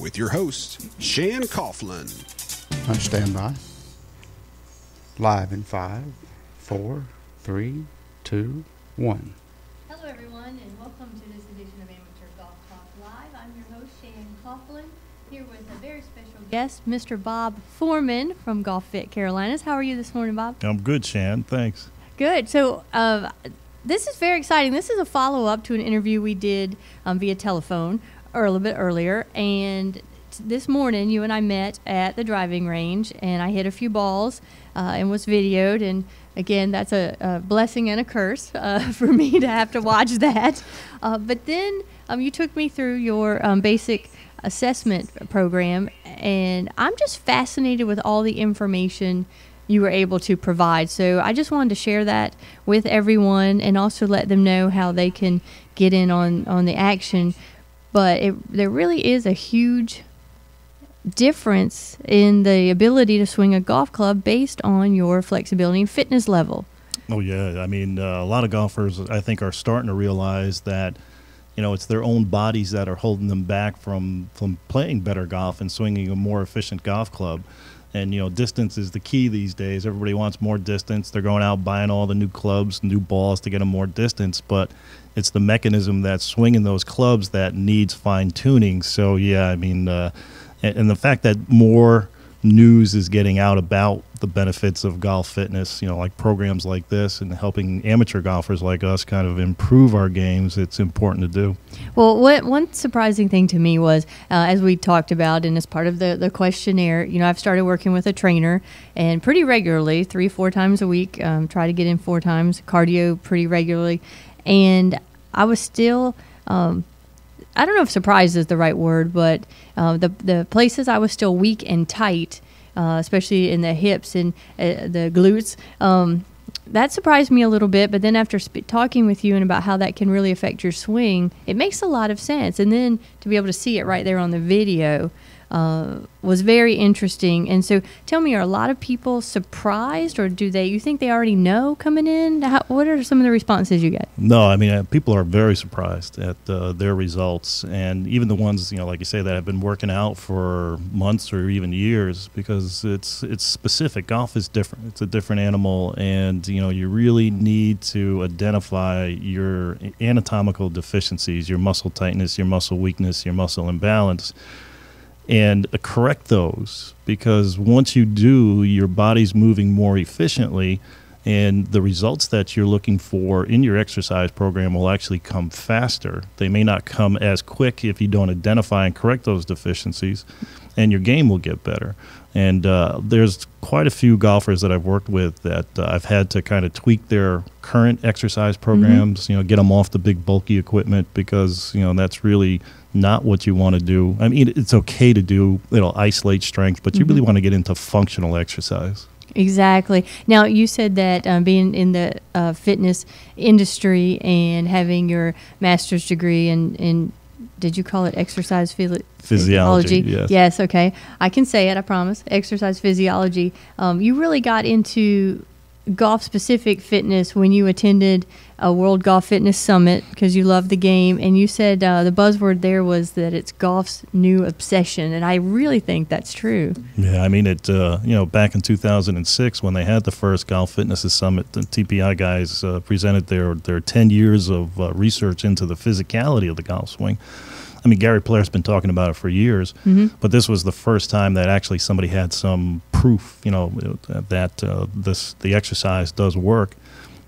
with your host, Shan Coughlin. On standby. Live in 5, 4, 3, 2, 1. Hello, everyone, and welcome to this edition of Amateur Golf Talk Live. I'm your host, Shan Coughlin, here with a very special guest, Mr. Bob Foreman from Golf Fit Carolinas. How are you this morning, Bob? I'm good, Shan. Thanks. Good. So this is very exciting. This is a follow-up to an interview we did via telephone a little bit earlier, and this morning you and I met at the driving range, and I hit a few balls and was videoed, and again, that's a blessing and a curse for me to have to watch that. But then you took me through your basic assessment program, and I'm just fascinated with all the information you were able to provide. So I just wanted to share that with everyone and also let them know how they can get in on the action. But there really is a huge difference in the ability to swing a golf club based on your flexibility and fitness level. Oh, yeah. I mean, a lot of golfers, I think, are starting to realize that, you know, it's their own bodies that are holding them back from playing better golf and swinging a more efficient golf club. And, you know, distance is the key these days. Everybody wants more distance. They're going out buying all the new clubs, new balls to get them more distance. But it's the mechanism that's swinging those clubs that needs fine-tuning. So, yeah, I mean, and the fact that more news is getting out about the benefits of golf fitness, you know, like programs like this and helping amateur golfers like us kind of improve our games, it's important to do. Well, one surprising thing to me was, as we talked about and as part of the questionnaire, you know, I've started working with a trainer and pretty regularly, 3-4 times a week, try to get in 4 times, cardio pretty regularly. And I was still, I don't know if surprised is the right word, but the places I was still weak and tight, especially in the hips and the glutes, that surprised me a little bit. But then after talking with you and about how that can really affect your swing, it makes a lot of sense. And then to be able to see it right there on the video was very interesting. And so tell me, are a lot of people surprised, or you think they already know coming in? What are some of the responses you get? No, I mean, people are very surprised at their results, and even the ones, you know, like you say, that have been working out for months or even years, because it's specific. Golf is different. It's a different animal, and, you know, you really need to identify your anatomical deficiencies, your muscle tightness, your muscle weakness, your muscle imbalance, and correct those, because once you do, your body's moving more efficiently, and the results that you're looking for in your exercise program will actually come faster. They may not come as quick if you don't identify and correct those deficiencies, and your game will get better. And there's quite a few golfers that I've worked with that I've had to kind of tweak their current exercise programs, you know, get them off the big bulky equipment, because, you know, that's really not what you want to do. I mean, it's okay to do, you know, isolate strength, but you really want to get into functional exercise. Exactly. Now, you said that being in the fitness industry and having your master's degree in did you call it exercise physiology? Yes. Yes, okay. I can say it, I promise. Exercise physiology. You really got into golf-specific fitness when you attended a World Golf Fitness Summit, because you love the game, and you said the buzzword there was that it's golf's new obsession, and I really think that's true. Yeah, I mean, you know, back in 2006 when they had the first Golf Fitness Summit, the TPI guys presented their 10 years of research into the physicality of the golf swing. I mean, Gary Plair's been talking about it for years, but this was the first time that actually somebody had some proof, you know, that the exercise does work.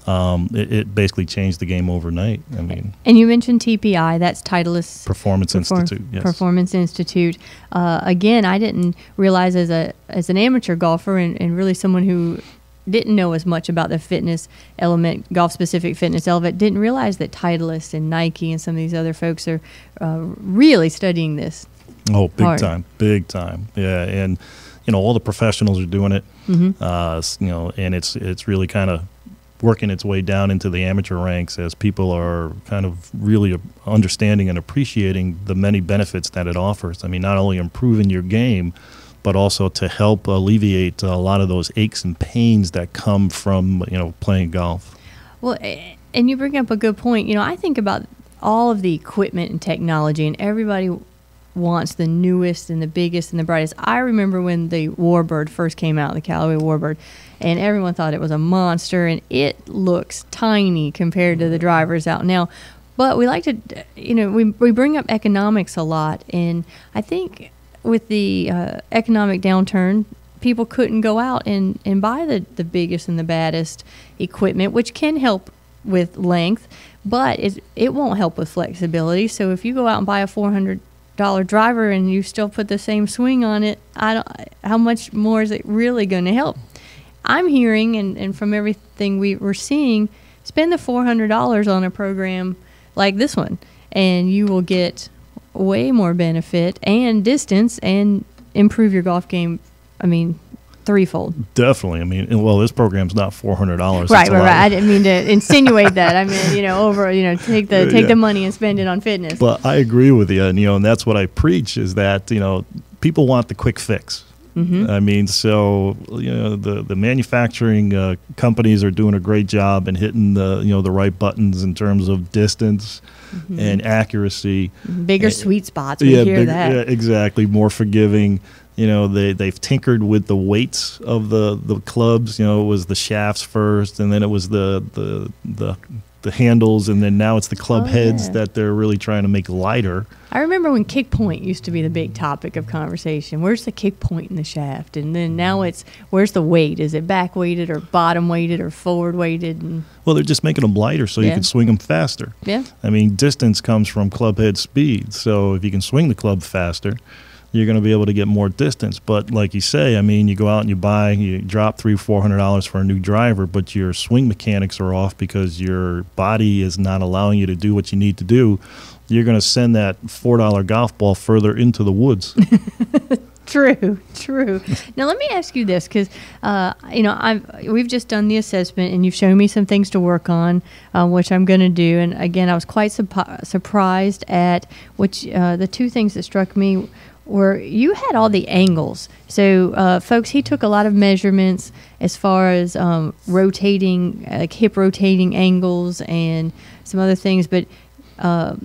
It basically changed the game overnight. I mean, and you mentioned TPI, that's Titleist Performance Institute. Yes. Performance Institute. Again, I didn't realize as an amateur golfer and really someone who didn't know as much about the fitness element, golf-specific fitness element, didn't realize that Titleist and Nike and some of these other folks are really studying this. Oh, big time. Yeah, and, you know, all the professionals are doing it. You know, and it's really kind of working its way down into the amateur ranks as people are kind of really understanding and appreciating the many benefits that it offers. I mean, not only improving your game, but also to help alleviate a lot of those aches and pains that come from, you know, playing golf. Well, and you bring up a good point. You know, I think about all of the equipment and technology, and everybody wants the newest and the biggest and the brightest. I remember when the Warbird first came out, the Callaway Warbird, and everyone thought it was a monster, and it looks tiny compared to the drivers out now. But we like to, we bring up economics a lot, and I think with the economic downturn, people couldn't go out and buy the biggest and the baddest equipment, which can help with length, but it won't help with flexibility. So if you go out and buy a $400 driver and you still put the same swing on it, how much more is it really going to help? I'm hearing, and from everything we're seeing, spend the $400 on a program like this one, and you will get way more benefit and distance and improve your golf game. I mean, threefold. Definitely. I mean, well, this program's not $400. Right. I didn't mean to insinuate that. I mean, take the money and spend it on fitness. But I agree with you, and that's what I preach is that people want the quick fix. Mm-hmm. I mean, so the manufacturing companies are doing a great job in hitting the right buttons in terms of distance and accuracy. Bigger sweet spots. We hear that. Yeah, exactly. More forgiving. They've tinkered with the weights of the clubs. It was the shafts first, and then it was the handles, and then now it's the club heads that they're really trying to make lighter. I remember when kick point used to be the big topic of conversation. Where's the kick point in the shaft? And then now it's, where's the weight? Is it back weighted or bottom weighted or forward weighted? Well, they're just making them lighter so you can swing them faster. Yeah. I mean, distance comes from club head speed. So if you can swing the club faster, you're going to be able to get more distance. But like you say, I mean, you go out and you drop $300-400 for a new driver, but your swing mechanics are off because your body is not allowing you to do what you need to do. You're going to send that $4 golf ball further into the woods. True. Now let me ask you this, because we've just done the assessment, and you've shown me some things to work on, which I'm going to do. And again, I was quite surprised at which the two things that struck me were you had all the angles. So, folks, he took a lot of measurements as far as rotating, hip rotating angles and some other things, but.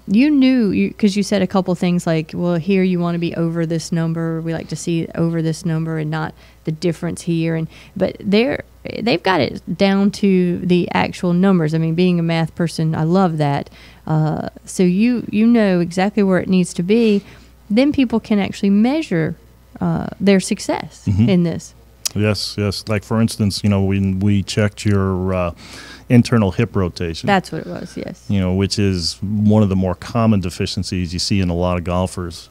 You knew, because you said a couple things like, well, here you want to be over this number. We like to see over this number and not the difference here. But they've got it down to the actual numbers. I mean, being a math person, I love that. So you know exactly where it needs to be. Then people can actually measure their success in this. Yes. Like, for instance, when we checked your internal hip rotation. That's what it was, yes. Which is one of the more common deficiencies you see in a lot of golfers.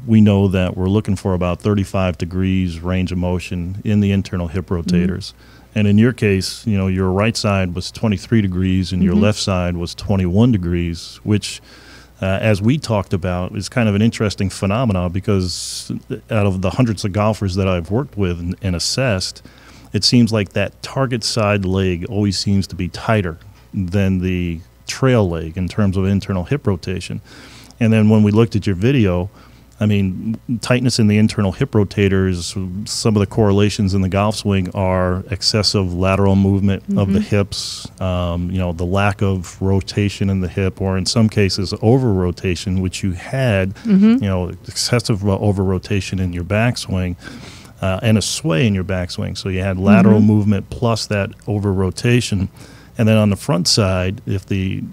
We know that we're looking for about 35 degrees range of motion in the internal hip rotators. And in your case, your right side was 23 degrees and your left side was 21 degrees, which, as we talked about, is kind of an interesting phenomenon because out of the hundreds of golfers that I've worked with and assessed, it seems like that target side leg always seems to be tighter than the trail leg in terms of internal hip rotation. And then when we looked at your video, I mean, tightness in the internal hip rotators, some of the correlations in the golf swing are excessive lateral movement of the hips, the lack of rotation in the hip, or in some cases over rotation, which you had, excessive over rotation in your backswing. And a sway in your backswing. So you had lateral movement plus that over rotation. And then on the front side, if the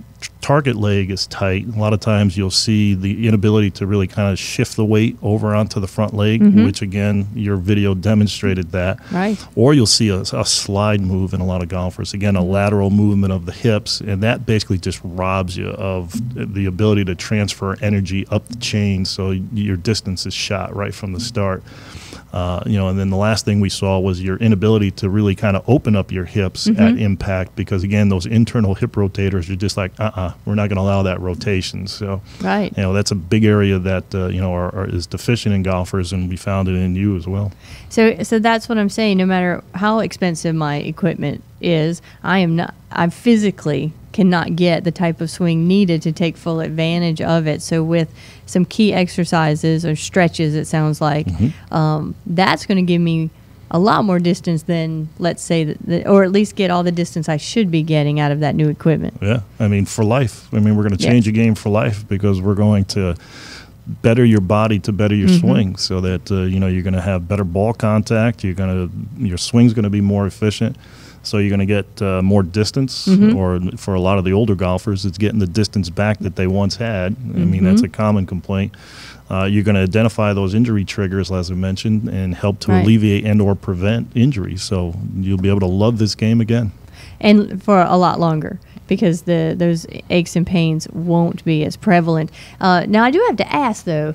target leg is tight, a lot of times you'll see the inability to really kind of shift the weight over onto the front leg, which again, your video demonstrated that. Right. Or you'll see a slide move in a lot of golfers. Again, a lateral movement of the hips, and that basically just robs you of the ability to transfer energy up the chain, so your distance is shot right from the start. And then the last thing we saw was your inability to really kind of open up your hips at impact, because again, those internal hip rotators are just like, we're not going to allow that rotation. So, right. That's a big area that is deficient in golfers, and we found it in you as well. So that's what I'm saying. No matter how expensive my equipment is, I physically cannot get the type of swing needed to take full advantage of it. So with some key exercises or stretches, it sounds like, that's going to give me a lot more distance than, let's say, or at least get all the distance I should be getting out of that new equipment. Yeah, I mean, for life. I mean, we're going to change the game for life, because we're going to better your body to better your swing, so that you're going to have better ball contact. Your swing's going to be more efficient. So you're going to get more distance, or for a lot of the older golfers, it's getting the distance back that they once had. I mean, that's a common complaint. You're going to identify those injury triggers, as I mentioned, and help to alleviate and or prevent injuries. So you'll be able to love this game again. And for a lot longer, because those aches and pains won't be as prevalent. Now, I do have to ask, though,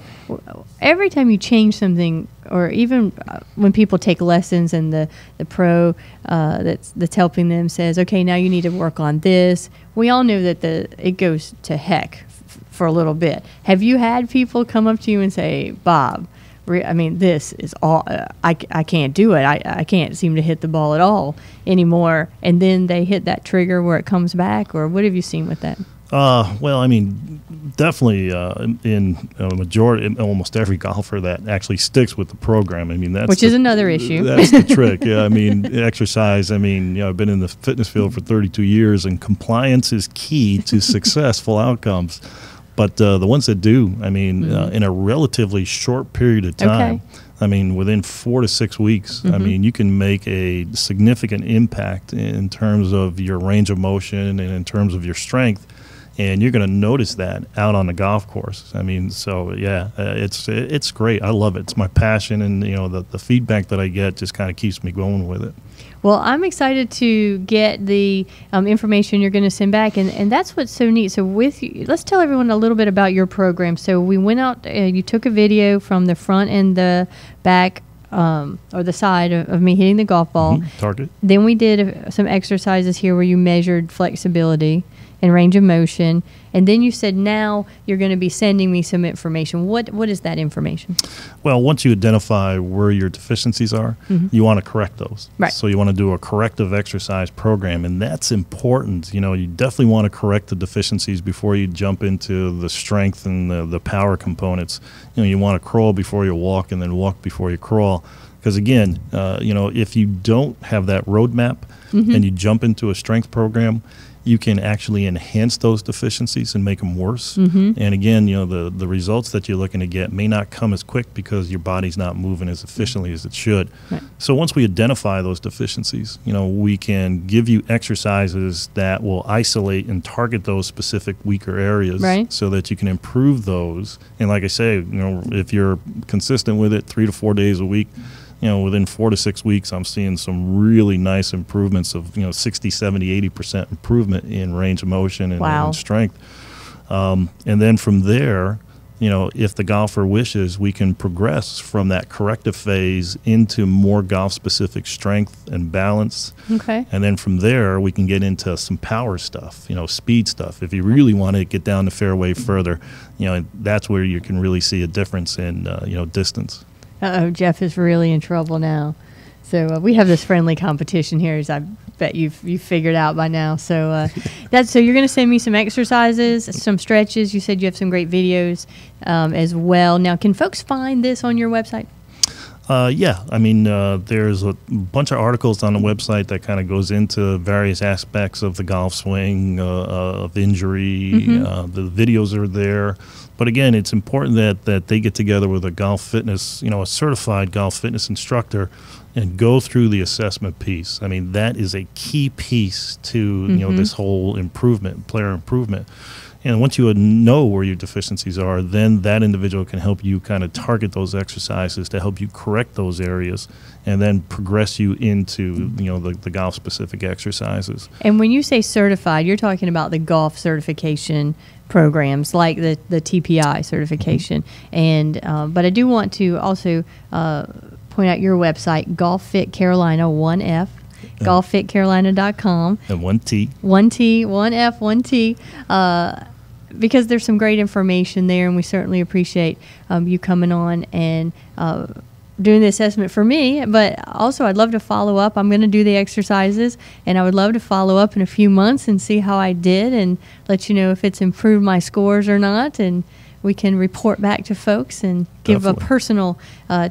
every time you change something, or even when people take lessons and the pro that's helping them says, okay, now you need to work on this, we all know that it goes to heck for a little bit. Have you had people come up to you and say, Bob, I mean, this is all, I can't do it. I can't seem to hit the ball at all anymore. And then they hit that trigger where it comes back, or what have you seen with that? Well, I mean, definitely in a majority, in almost every golfer that actually sticks with the program. I mean, which is another issue. That's the trick. Yeah, I mean, exercise. I mean, I've been in the fitness field for 32 years, and compliance is key to successful outcomes. But the ones that do, I mean, in a relatively short period of time, I mean, within 4 to 6 weeks, I mean, you can make a significant impact in terms of your range of motion and in terms of your strength. And you're going to notice that out on the golf course. I mean, so yeah, it's great. I love it. It's my passion, and the feedback that I get just kind of keeps me going with it. Well, I'm excited to get the information you're going to send back, and that's what's so neat. So with you, let's tell everyone a little bit about your program. So we went out, you took a video from the front and the back, or the side of me hitting the golf ball. Target. Then we did some exercises here where you measured flexibility and range of motion, and then you said now you're going to be sending me some information. What is that information? Well, once you identify where your deficiencies are, you want to correct those. Right. So you want to do a corrective exercise program, and that's important. You definitely want to correct the deficiencies before you jump into the strength and the power components. You want to crawl before you walk, and then walk before you crawl. Because again, if you don't have that roadmap and you jump into a strength program, you can actually enhance those deficiencies and make them worse. And again, the results that you're looking to get may not come as quick because your body's not moving as efficiently as it should. Right. So once we identify those deficiencies, we can give you exercises that will isolate and target those specific weaker areas, so that you can improve those. And like I say, if you're consistent with it 3 to 4 days a week, within 4 to 6 weeks, I'm seeing some really nice improvements of, 60, 70, 80% improvement in range of motion and strength. And then from there, if the golfer wishes, we can progress from that corrective phase into more golf-specific strength and balance. Okay. And then from there, we can get into some power stuff, speed stuff. If you really want to get down the fairway further, that's where you can really see a difference in, distance. Uh-oh, Jeff is really in trouble now. So we have this friendly competition here, as I bet you've figured out by now. So so you're going to send me some exercises, some stretches. You said you have some great videos as well. Now, can folks find this on your website? Yeah, I mean, there's a bunch of articles on the website that kind of goes into various aspects of the golf swing, of injury. The videos are there. But again, it's important that they get together with a golf fitness, a certified golf fitness instructor, and go through the assessment piece. I mean, that is a key piece to this whole player improvement. And once you know where your deficiencies are, then that individual can help you kind of target those exercises to help you correct those areas, and then progress you into the golf specific exercises. And when you say certified, you're talking about the golf certification programs like the TPI certification. And but I do want to also point out your website, Golf Fit Carolina 1F. GolfFitCarolina.com. And 1T. 1T, 1F, 1T. Because there's some great information there, and we certainly appreciate you coming on and doing the assessment for me. But also, I'd love to follow up. I'm going to do the exercises, and I would love to follow up in a few months and see how I did and let you know if it's improved my scores or not. And we can report back to folks and give Definitely. a personal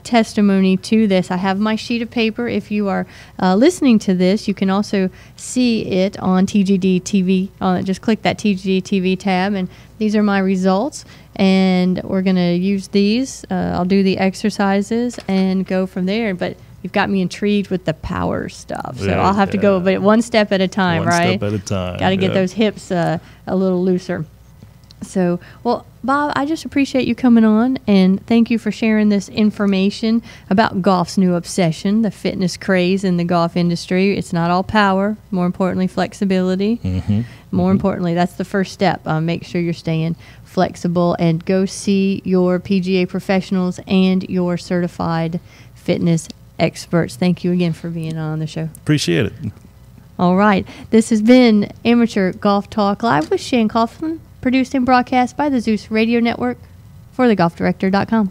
testimony to this. I have my sheet of paper. If you are listening to this, you can also see it on TGD TV. Just click that TGD TV tab, and these are my results. And we're going to use these. I'll do the exercises and go from there. But you've got me intrigued with the power stuff. So I'll have to go but one step at a time, right? One step at a time. Got to get yeah. those hips a little looser. So, well, Bob, I just appreciate you coming on, and thank you for sharing this information about golf's new obsession, the fitness craze in the golf industry. It's not all power. More importantly, flexibility. More importantly, that's the first step. Make sure you're staying flexible, and go see your PGA professionals and your certified fitness experts. Thank you again for being on the show. Appreciate it. All right. This has been Amateur Golf Talk Live with Shane Coughlin, produced and broadcast by the Zeus Radio Network for thegolfdirector.com.